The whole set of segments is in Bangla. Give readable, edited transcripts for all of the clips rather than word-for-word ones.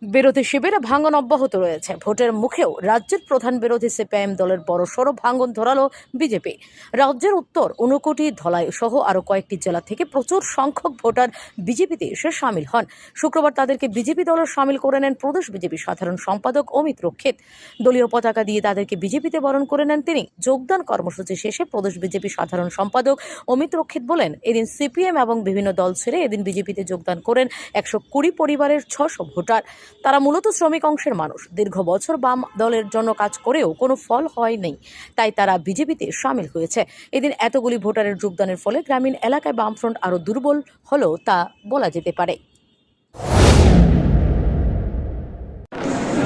বিরোধী শিবিরে ভাঙন অব্যাহত রয়েছে। ভোটের মুখেও রাজ্যের প্রধান বিরোধী সিপিআইএম দলের বড়সড় ভাঙন ধরালো বিজেপি। রাজ্যের উত্তর, ঊনকোটি, ধলাই সহ আরো কয়েকটি জেলা থেকে প্রচুর সংখ্যক ভোটার বিজেপিতে এসে সামিল হন। শুক্রবার তাদেরকে বিজেপি দলে সামিল করে নেন প্রদেশ বিজেপি সাধারণ সম্পাদক অমিত রক্ষিত। দলীয় পতাকা দিয়ে তাদেরকে বিজেপিতে বরণ করে নেন তিনি। যোগদান কর্মসূচি শেষে প্রদেশ বিজেপি সাধারণ সম্পাদক অমিত রক্ষিত বলেন, এদিন সিপিএম এবং বিভিন্ন দল ছেড়ে এদিন বিজেপিতে যোগদান করেন 120 পরিবারের 600 ভোটার। তারা মূলত শ্রমিক অংশের মানুষ। দীর্ঘ বছর বাম দলের জন্য কাজ করেও কোনো ফল হয়নি, তাই তারা বিজেপিতে সামিল হয়েছে। এদিন এতগুলি ভোটারের যোগদানের ফলে গ্রামীণ এলাকায় বামফ্রন্ট আরও দুর্বল হলেও তা বলা যেতে পারে।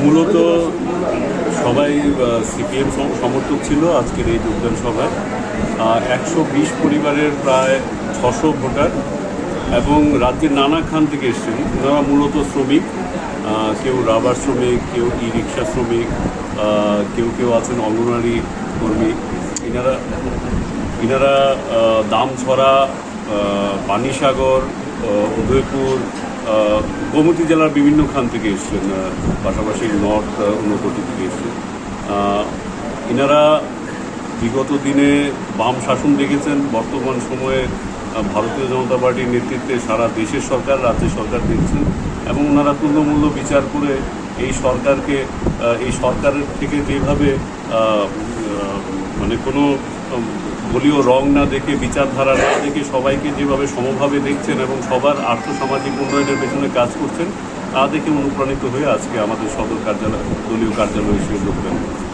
মূলত সবাই সিপিএম সমর্থক ছিল আজকের এই যোগদান সভায়। 120 পরিবারের প্রায় 600 ভোটার এবং রাজ্যের নানা খান থেকে এসেছেন। ওনারা মূলত শ্রমিক, কেউ রাবার শ্রমিক, কেউ ই রিক্সা শ্রমিক, কেউ আছেন অঙ্গনওয়াড়ি কর্মী। ইনারা দামছড়া, পানিসাগর, উদয়পুর, গোমতী জেলার বিভিন্ন খান থেকে এসছেন, পাশাপাশি নর্থ ঊনকোটি থেকে এসছেন। ইনারা বিগত দিনে বাম শাসন দেখেছেন। বর্তমান সময়ে ভারতীয় জনতা পার্টির নেতৃত্বে সারা দেশের সরকার, রাজ্যের সরকার দেখছেন এবং ওনারা তুল্যমূল্য বিচার করে এই সরকারের থেকে যেভাবে মানে কোনো দলীয় রং না দেখে, বিচারধারা না দেখে সবাইকে যেভাবে সমভাবে দেখছেন এবং সবার আর্থসামাজিক উন্নয়নের পেছনে কাজ করছেন, তা দেখে অনুপ্রাণিত হয়ে আজকে আমাদের সদর কার্যালয়, দলীয় কার্যালয়ে এসে যোগদান করছেন।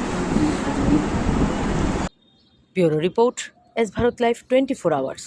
Bureau report, S Bharat live 24 hours.